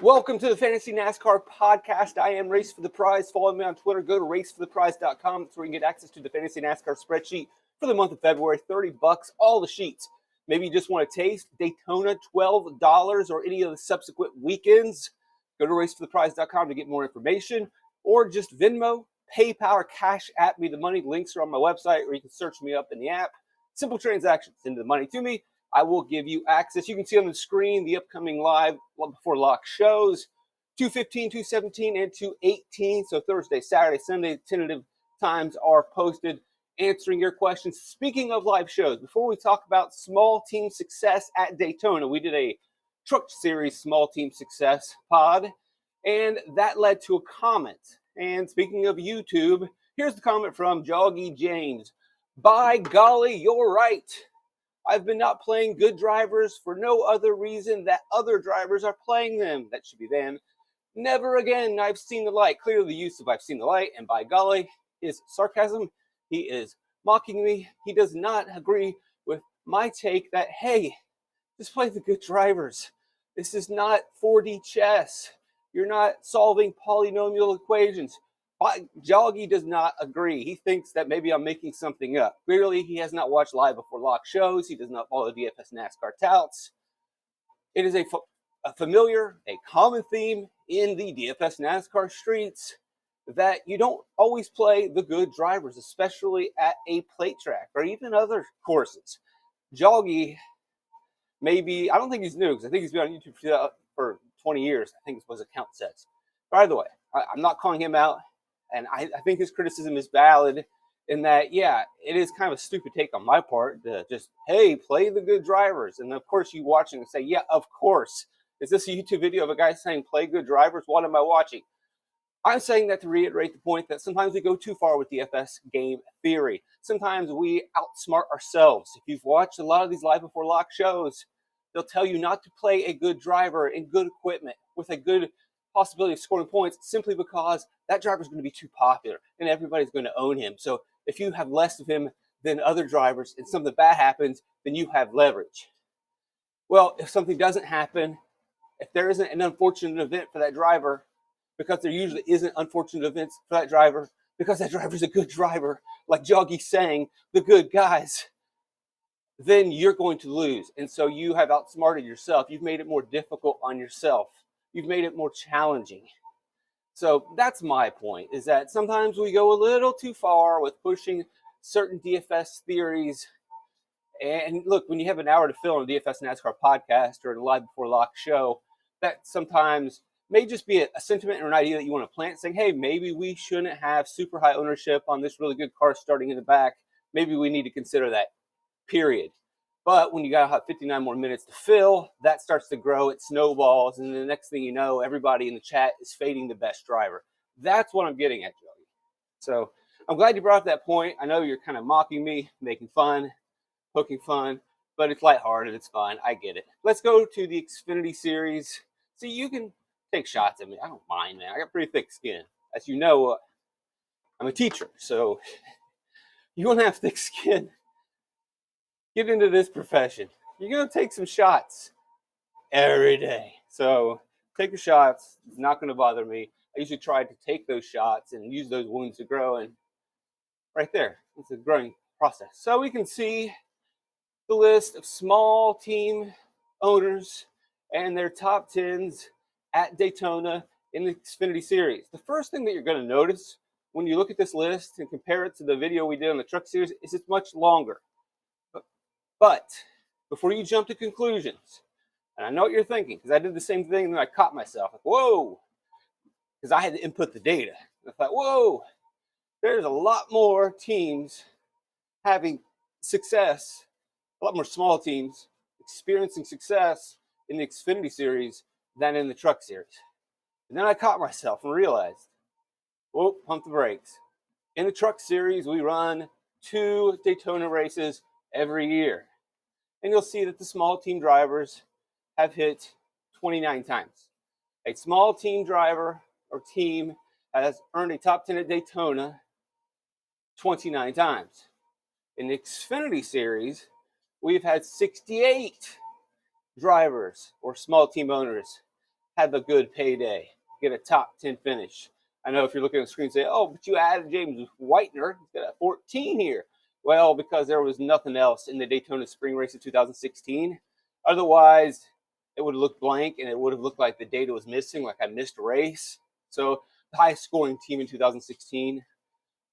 Welcome to the Fantasy NASCAR podcast. I am Race for the Prize. Follow me on Twitter. Go to racefortheprize.com. That's where you can get access to the Fantasy NASCAR spreadsheet for the month of February. $30, all the sheets. Maybe you just want to taste Daytona, $12, or any of the subsequent weekends. Go to racefortheprize.com to get more information, or just Venmo, PayPal, or Cash App me the money. Links are on my website, or you can search me up in the app. Simple transactions. Send the money to me. I will give you access. You can see on the screen the upcoming live before lock shows, 2:15, 2:17, and 2:18. So Thursday, Saturday, Sunday, tentative times are posted answering your questions. Speaking of live shows, before we talk about small team success at Daytona, we did a Truck Series small team success pod, and that led to a comment. And speaking of YouTube, here's the comment from Joggy James. By golly, you're right. I've been not playing good drivers for no other reason that other drivers are playing them. That should be them. Never again. I've seen the light. Clearly the use of I've seen the light and by golly is sarcasm. He is mocking me. He does not agree with my take that, hey, just play the good drivers. This is not 4D chess. You're not solving polynomial equations. Joggy does not agree. He thinks that maybe I'm making something up. Clearly, he has not watched live before lock shows. He does not follow DFS NASCAR touts. It is a familiar, a common theme in the DFS NASCAR streets that you don't always play the good drivers, especially at a plate track or even other courses. Joggy, maybe, I don't think he's new because I think he's been on YouTube for 20 years. I think it's what his account says. By the way, I'm not calling him out. And I think his criticism is valid in that, yeah, it is kind of a stupid take on my part to just, hey, play the good drivers. And of course, you watching and say, yeah, of course. Is this a YouTube video of a guy saying play good drivers? What am I watching? I'm saying that to reiterate the point that sometimes we go too far with DFS game theory. Sometimes we outsmart ourselves. If you've watched a lot of these live before lock shows, they'll tell you not to play a good driver in good equipment with a good possibility of scoring points simply because that driver is going to be too popular and everybody's going to own him. So if you have less of him than other drivers and something bad happens, then you have leverage. Well, if something doesn't happen, if there isn't an unfortunate event for that driver, because there usually isn't unfortunate events for that driver, because that driver's a good driver, like Joggy's saying, the good guys, then you're going to lose. And so you have outsmarted yourself. You've made it more difficult on yourself. You've made it more challenging. So that's my point, is that sometimes we go a little too far with pushing certain DFS theories. And look, when you have an hour to fill on a DFS NASCAR podcast or a live before lock show, that sometimes may just be a sentiment or an idea that you want to plant, saying, hey, maybe we shouldn't have super high ownership on this really good car starting in the back. Maybe we need to consider that, period. But when you got to have 59 more minutes to fill, that starts to grow. It snowballs. And the next thing you know, everybody in the chat is fading the best driver. That's what I'm getting at, Joey. So I'm glad you brought up that point. I know you're kind of mocking me, making fun, poking fun, but it's lighthearted. It's fun. I get it. Let's go to the Xfinity series. So you can take shots at me. I don't mind, man. I got pretty thick skin. As you know, I'm a teacher. So you don't have thick skin. Get into this profession. You're going to take some shots every day. So take your shots. It's not going to bother me. I usually try to take those shots and use those wounds to grow. And right there, it's a growing process. So we can see the list of small team owners and their top 10s at Daytona in the Xfinity Series. The first thing that you're going to notice when you look at this list and compare it to the video we did on the Truck Series is it's much longer. But before you jump to conclusions, and I know what you're thinking, because I did the same thing and then I caught myself. Like, whoa, because I had to input the data. I thought, whoa, there's a lot more teams having success, a lot more small teams experiencing success in the Xfinity Series than in the Truck Series. And then I caught myself and realized, whoa, pump the brakes. In the Truck Series, we run 2 Daytona races every year. And you'll see that the small team drivers have hit 29 times. A small team driver or team has earned a top 10 at Daytona 29 times. In the Xfinity Series, we've had 68 drivers or small team owners have a good payday, get a top 10 finish. I know if you're looking at the screen and say, oh, but you added James Whitener, he's got a 14 here. Well, because there was nothing else in the Daytona Spring Race of 2016. Otherwise, it would have looked blank and it would have looked like the data was missing, like I missed a race. So the highest scoring team in 2016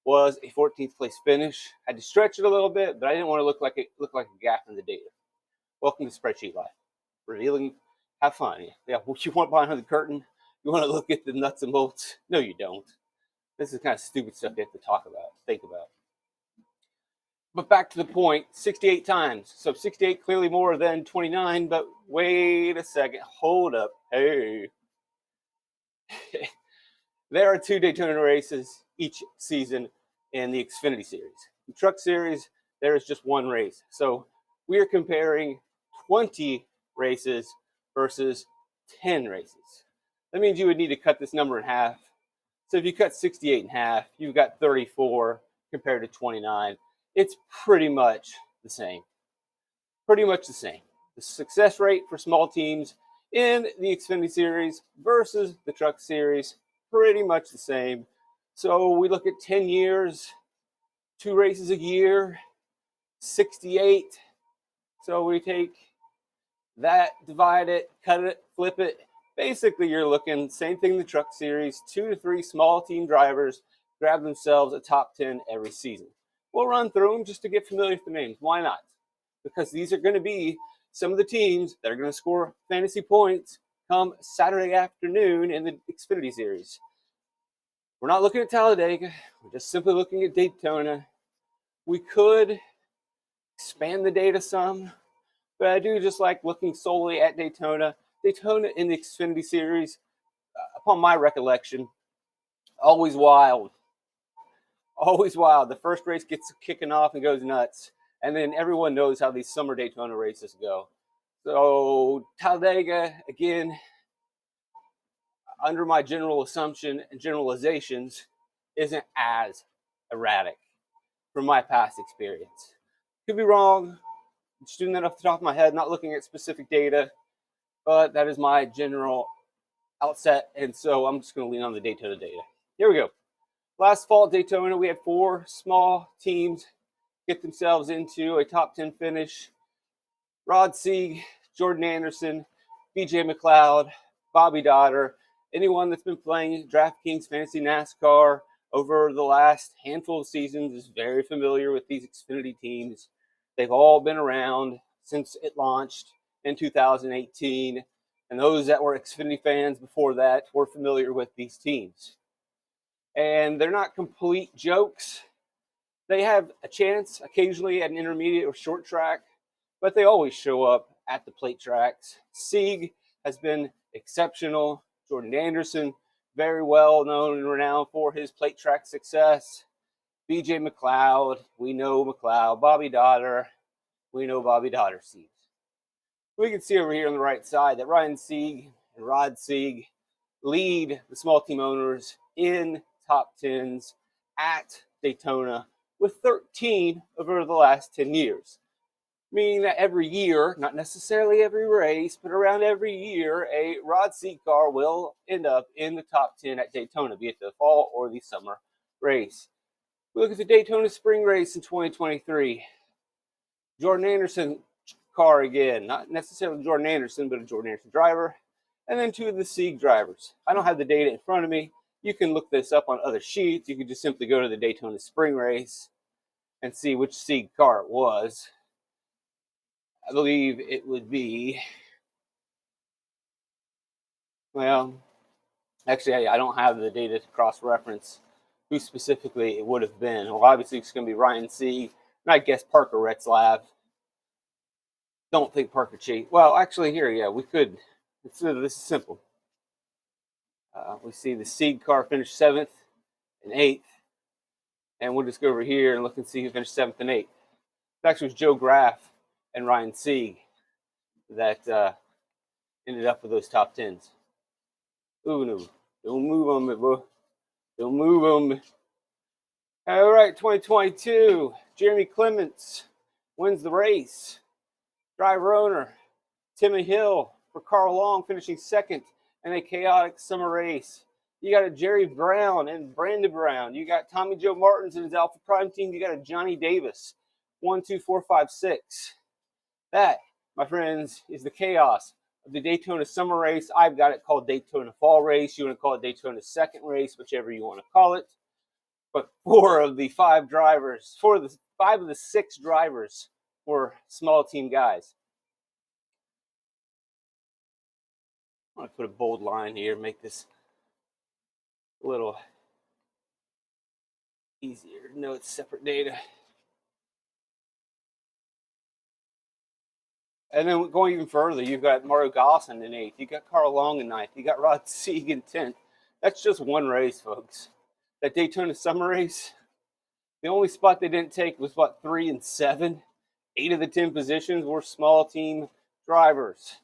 was a 14th place finish. I had to stretch it a little bit, but I didn't want to look like a gap in the data. Welcome to Spreadsheet Life. Revealing, have fun. Yeah, you want behind the curtain? You want to look at the nuts and bolts? No, you don't. This is kind of stupid stuff you have to talk about, think about. But back to the point, 68 times. So 68 clearly more than 29, but wait a second. Hold up. Hey. There are 2 Daytona races each season in the Xfinity Series. The Truck Series, there is just 1 race. So we are comparing 20 races versus 10 races. That means you would need to cut this number in half. So if you cut 68 in half, you've got 34 compared to 29. It's pretty much the same. Pretty much the same. The success rate for small teams in the Xfinity Series versus the Truck Series, pretty much the same. So we look at 10 years, 2 races a year, 68. So we take that, divide it, cut it, flip it. Basically, you're looking, same thing in the Truck Series, 2 to 3 small team drivers grab themselves a top 10 every season. We'll run through them just to get familiar with the names. Why not? Because these are going to be some of the teams that are going to score fantasy points come Saturday afternoon in the Xfinity Series. We're not looking at Talladega. We're just simply looking at Daytona. We could expand the data some, but I do just like looking solely at Daytona. Daytona in the Xfinity Series, upon my recollection, always wild. Always wild. The first race gets kicking off and goes nuts. And then everyone knows how these summer Daytona races go. So Talladega, again, under my general assumption and generalizations, isn't as erratic from my past experience. Could be wrong. I'm just doing that off the top of my head, not looking at specific data. But that is my general outset. And so I'm just going to lean on the Daytona data. Here we go. Last fall at Daytona, we had 4 small teams get themselves into a top 10 finish. Rod Sieg, Jordan Anderson, BJ McLeod, Bobby Dotter, anyone that's been playing DraftKings Fantasy NASCAR over the last handful of seasons is very familiar with these Xfinity teams. They've all been around since it launched in 2018, and those that were Xfinity fans before that were familiar with these teams. And they're not complete jokes. They have a chance occasionally at an intermediate or short track, but they always show up at the plate tracks. Sieg has been exceptional. Jordan Anderson, very well known and renowned for his plate track success. BJ McLeod, we know McLeod. Bobby Dotter, we know Bobby Dotter Sieg. We can see over here on the right side that Ryan Sieg and Rod Sieg lead the small team owners in top 10s at Daytona with 13 over the last 10 years. Meaning that every year, not necessarily every race, but around every year, a Rod Sieg car will end up in the top 10 at Daytona, be it the fall or the summer race. We look at the Daytona Spring Race in 2023. Jordan Anderson car again, not necessarily Jordan Anderson, but a Jordan Anderson driver. And then 2 of the Sieg drivers. I don't have the data in front of me. You can look this up on other sheets. You can just simply go to the Daytona Spring Race and see which Sieg car it was. I believe it would be, well, actually, I don't have the data to cross-reference who specifically it would have been. Well, obviously, it's going to be Ryan Sieg, and I guess Parker Retzlaff. Don't think Parker Chase. Well, actually, here, yeah, we could. This is simple. We see the Sieg car finish 7th and 8th, and we'll just go over here and look and see who finished 7th and 8th. It actually was Joe Graff and Ryan Sieg that ended up with those top 10s. Ooh, no. Don't move on me, boy. Don't move on me. All right, 2022. Jeremy Clements wins the race. Driver owner, Timmy Hill for Carl Long finishing 2nd. in a chaotic summer race. You got a Jerry Brown and Brandon Brown. You got Tommy Joe Martins and his Alpha Prime team. You got a Johnny Davis. 1, 2, 4, 5, 6. That, my friends, is the chaos of the Daytona summer race. I've got it called Daytona fall race. You want to call it Daytona second race, whichever you want to call it. But 4 of the 5 of the 6 drivers were small team guys. I'm going to put a bold line here, make this a little easier to know it's separate data. And then going even further, you've got Mario Gosselin in 8th. You got Carl Long in 9th. You got Rod Sieg in 10th. That's just one race, folks. That Daytona summer race, the only spot they didn't take was, 3 and 7? 8 of the 10 positions were small team drivers.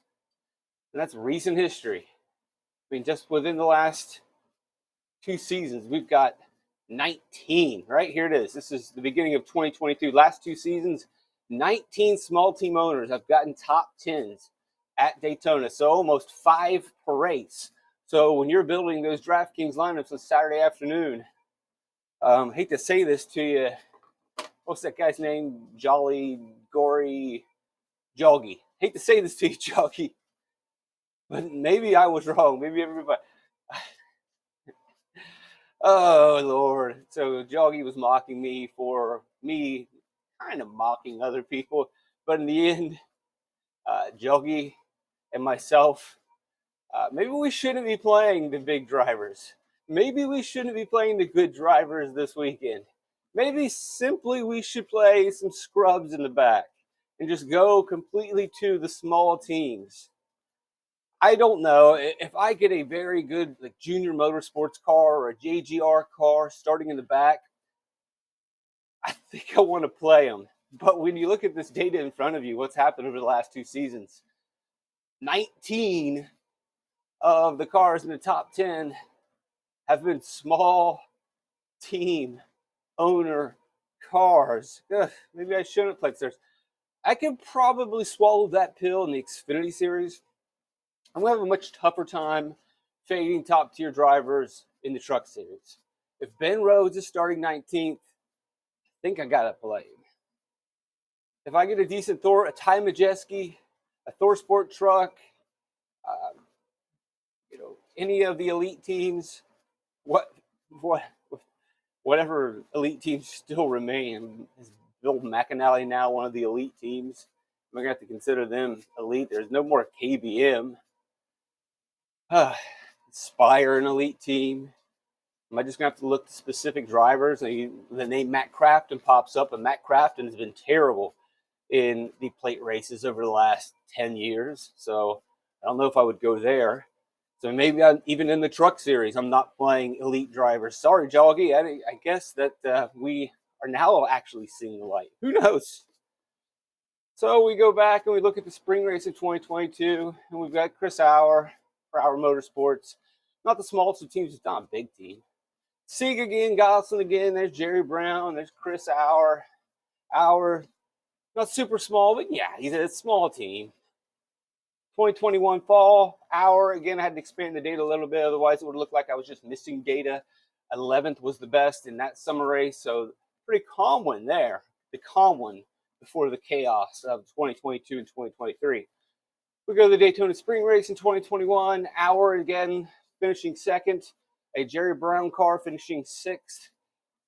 And that's recent history. I mean, just within the last 2 seasons, we've got 19. Right here it is. This is the beginning of 2022. Last 2 seasons, 19 small team owners have gotten top 10s at Daytona. So almost 5 per race. So when you're building those DraftKings lineups on Saturday afternoon, hate to say this to you, what's that guy's name? Joggy. Hate to say this to you, Joggy, but maybe I was wrong. Maybe everybody. Oh, Lord. So Joggy was mocking me for me kind of mocking other people. But in the end, Joggy and myself, maybe we shouldn't be playing the big drivers. Maybe we shouldn't be playing the good drivers this weekend. Maybe simply we should play some scrubs in the back and just go completely to the small teams. I don't know. If I get a very good junior motorsports car or a JGR car starting in the back, I think I want to play them. But when you look at this data in front of you, what's happened over the last 2 seasons, 19 of the cars in the top 10 have been small team owner cars. Ugh, maybe I shouldn't play Stars. I could probably swallow that pill in the Xfinity series. I'm going to have a much tougher time fading top tier drivers in the truck series. If Ben Rhodes is starting 19th, I think I got to play him. If I get a decent Thor, a Ty Majeski, a Thor Sport truck, any of the elite teams, whatever elite teams still remain, is Bill McAnally now one of the elite teams? I'm going to have to consider them elite. There's no more KBM. Spire, an elite team. Am I just going to have to look at specific drivers? The name Matt Crafton pops up, and Matt Crafton has been terrible in the plate races over the last 10 years. So I don't know if I would go there. So maybe even in the truck series, I'm not playing elite drivers. Sorry, Joggy. I guess that we are now actually seeing the light. Who knows? So we go back and we look at the spring race of 2022, and we've got Chris Auer for Auer Motorsports. Not the smallest of teams, it's not a big team. Sieg again, Gosselin again, there's Jerry Brown, there's Chris Auer. Auer, not super small, but yeah, he's a small team. 2021 fall, Auer, again, I had to expand the data a little bit, otherwise it would look like I was just missing data. 11th was the best in that summer race, so pretty calm one there. The calm one before the chaos of 2022 and 2023. We go to the Daytona Spring Race in 2021. Auer again finishing 2nd. A Jerry Brown car finishing 6th.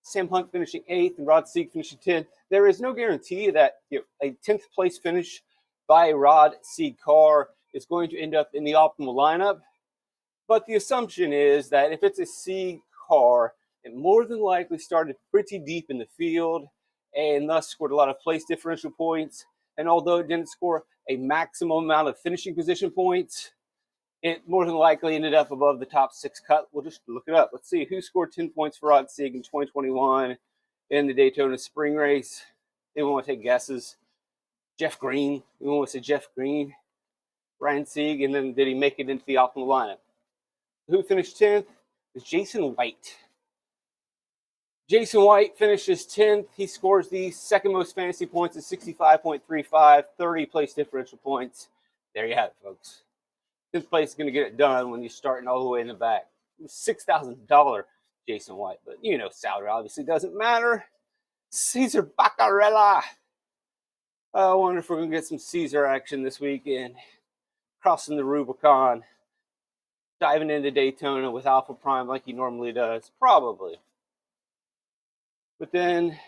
Sam Hunt finishing 8th and Rod Sieg finishing 10th. There is no guarantee that a 10th place finish by a Rod Sieg car is going to end up in the optimal lineup. But the assumption is that if it's a Sieg car, it more than likely started pretty deep in the field and thus scored a lot of place differential points. And although it didn't score a maximum amount of finishing position points, it more than likely ended up above the top 6 cut. We'll just look it up. Let's see who scored 10 points for Rod Sieg in 2021 in the Daytona Spring Race. Anyone want to take guesses? Jeff Green. Anyone want to say Jeff Green? Ryan Sieg, and then did he make it into the optimal lineup? Who finished 10th? Is Jason White. Jason White finishes 10th. He scores the second most fantasy points at 65.35, 30 place differential points. There you have it, folks. 10th place is going to get it done when you're starting all the way in the back. $6,000 Jason White, but salary obviously doesn't matter. Cesar Baccarella. I wonder if we're going to get some Caesar action this weekend. Crossing the Rubicon. Diving into Daytona with Alpha Prime like he normally does. Probably. But then,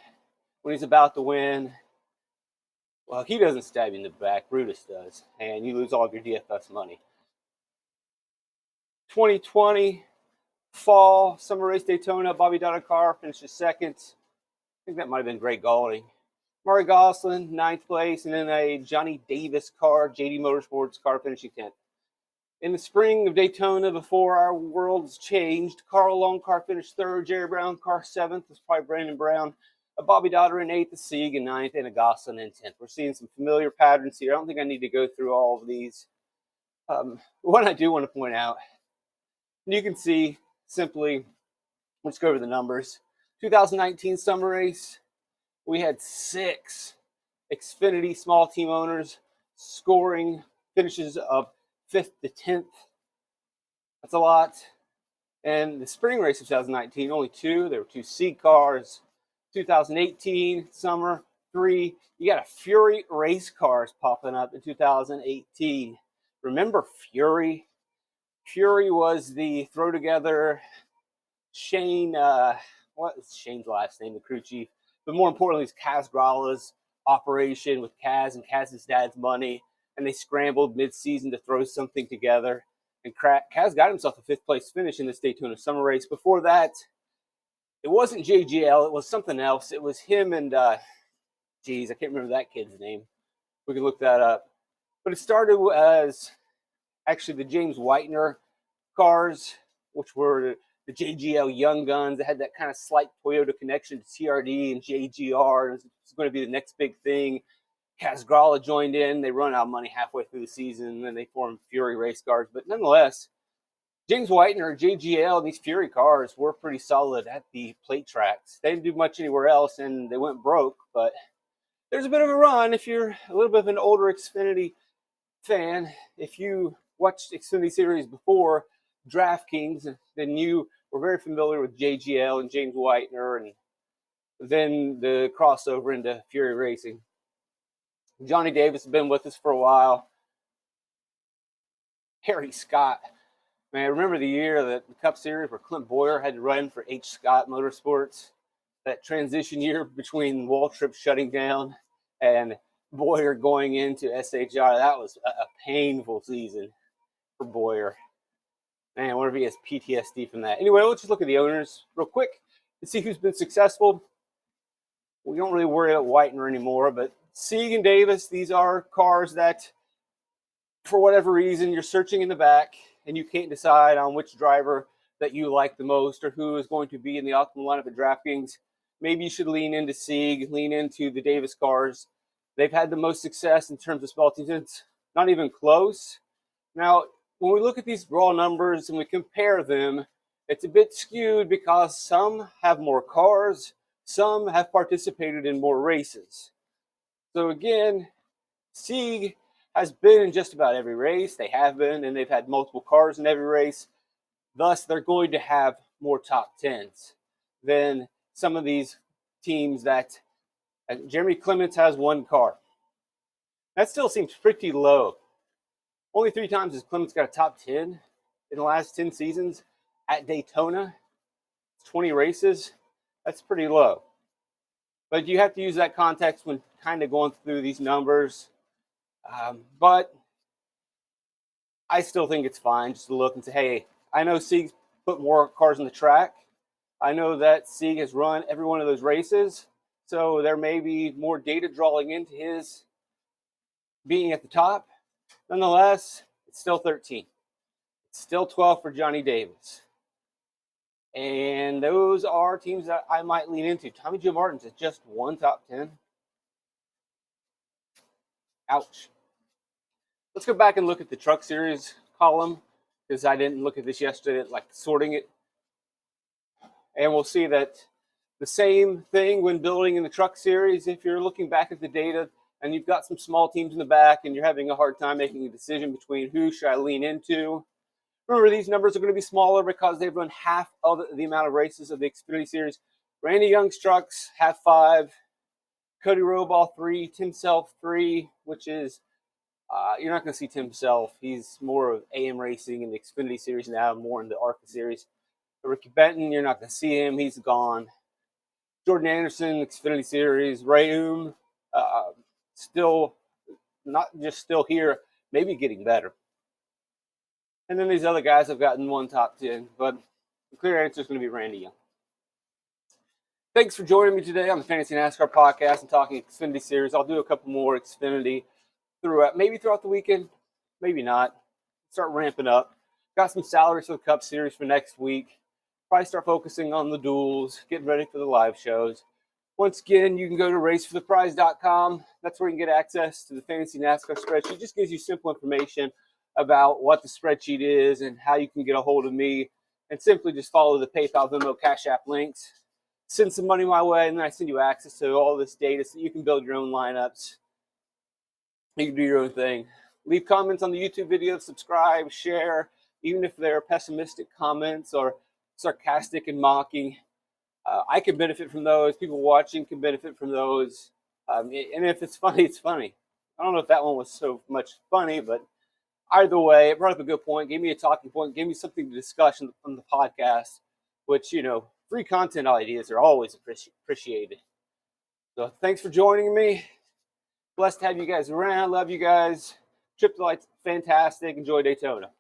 when he's about to win, well, he doesn't stab you in the back. Brutus does. And you lose all of your DFS money. 2020 fall summer race Daytona. Bobby Dotto car finishes second. I think that might have been Greg Gaulding. Murray Gosselin, 9th place. And then a Johnny Davis car, JD Motorsports car, finishing 10th. In the spring of Daytona, before our worlds changed, Carl Long car finished 3rd, Jerry Brown car 7th, was probably Brandon Brown, a Bobby Dotter in 8th, a Sieg in 9th, and a Gosselin in 10th. We're seeing some familiar patterns here. I don't think I need to go through all of these. What I do want to point out, you can see simply, let's go over the numbers. 2019 summer race, we had 6 Xfinity small team owners scoring finishes of 5th to 10th. That's a lot. And the spring race of 2019, only 2. There were 2 Sieg cars. 2018 summer, 3. You got a Fury race cars popping up in 2018. Remember Fury? Fury was the throw together Shane, what is Shane's last name, the crew chief? But more importantly, it's Kaz Grala's operation with Kaz and Kaz's dad's money. And they scrambled mid-season to throw something together. And Kaz got himself a 5th place finish in this Daytona summer race. Before that, it wasn't JGL. It was something else. It was him and, I can't remember that kid's name. We can look that up. But it started as actually the James Whitener cars, which were the JGL Young Guns. That had that kind of slight Toyota connection to TRD and JGR. It was going to be the next big thing. Kaz Grala joined in. They run out of money halfway through the season, and then they formed Fury race cars. But nonetheless, James Whitener, JGL, and these Fury cars were pretty solid at the plate tracks. They didn't do much anywhere else, and they went broke. But there's a bit of a run if you're a little bit of an older Xfinity fan. If you watched Xfinity Series before DraftKings, then you were very familiar with JGL and James Whitener, and then the crossover into Fury Racing. Johnny Davis has been with us for a while. Harry Scott. Man, remember the year that the Cup Series where Clint Boyer had to run for H. Scott Motorsports? That transition year between Waltrip shutting down and Boyer going into SHR. That was a painful season for Boyer. Man, I wonder if he has PTSD from that. Anyway, let's just look at the owners real quick and see who's been successful. We don't really worry about Whitener anymore, but Sieg and Davis, these are cars that, for whatever reason, you're searching in the back and you can't decide on which driver that you like the most or who is going to be in the optimal lineup at DraftKings. Maybe you should lean into Sieg, lean into the Davis cars. They've had the most success in terms of small teams. It's not even close. Now, when we look at these raw numbers and we compare them, it's a bit skewed because some have more cars, some have participated in more races. So again, Sieg has been in just about every race. They have been, and they've had multiple cars in every race. Thus, they're going to have more top 10s than some of these teams that Jeremy Clements has 1 car. That still seems pretty low. Only 3 times has Clements got a top 10 in the last 10 seasons at Daytona. 20 races. That's pretty low. But you have to use that context when kind of going through these numbers. But I still think it's fine just to look and say, hey, I know Sieg's put more cars on the track. I know that Sieg has run every one of those races. So there may be more data drawing into his being at the top. Nonetheless, it's still 13. It's still 12 for Johnny Davis. And those are teams that I might lean into. Tommy Joe Martin's at just 1 top 10. Ouch. Let's go back and look at the Truck Series column because I didn't look at this yesterday, like sorting it. And we'll see that the same thing when building in the Truck Series. If you're looking back at the data, and you've got some small teams in the back, and you're having a hard time making a decision between who should I lean into. Remember, these numbers are going to be smaller because they've run half of the amount of races of the Xfinity Series. Randy Young's trucks have 5, Cody Rohball 3, Tim Self 3, which is you're not going to see Tim Self. He's more of AM Racing in the Xfinity Series now, more in the ARCA Series. Ricky Benton, you're not going to see him. He's gone. Jordan Anderson, Xfinity Series. Ray still not just still here, maybe getting better. And then these other guys have gotten one top 10, but the clear answer is going to be Randy Young. Thanks for joining me today on the Fantasy NASCAR podcast and talking Xfinity Series. I'll do a couple more Xfinity throughout the weekend, maybe not. Start ramping up. Got some salaries for the Cup Series for next week. Probably start focusing on the duels, getting ready for the live shows. Once again, you can go to racefortheprize.com. That's where you can get access to the Fantasy NASCAR spreadsheet. It just gives you simple information about what the spreadsheet is and how you can get a hold of me. And simply just follow the PayPal, Venmo, Cash App links. Send some money my way, and then I send you access to all this data so you can build your own lineups. You can do your own thing. Leave comments on the YouTube video, subscribe, share, even if they're pessimistic comments or sarcastic and mocking. I can benefit from those. People watching can benefit from those. And if it's funny, it's funny. I don't know if that one was so much funny, but either way, it brought up a good point, gave me a talking point, gave me something to discuss on the podcast, which, free content ideas are always appreciated. So thanks for joining me. Blessed to have you guys around. Love you guys. Trip to Light's fantastic. Enjoy Daytona.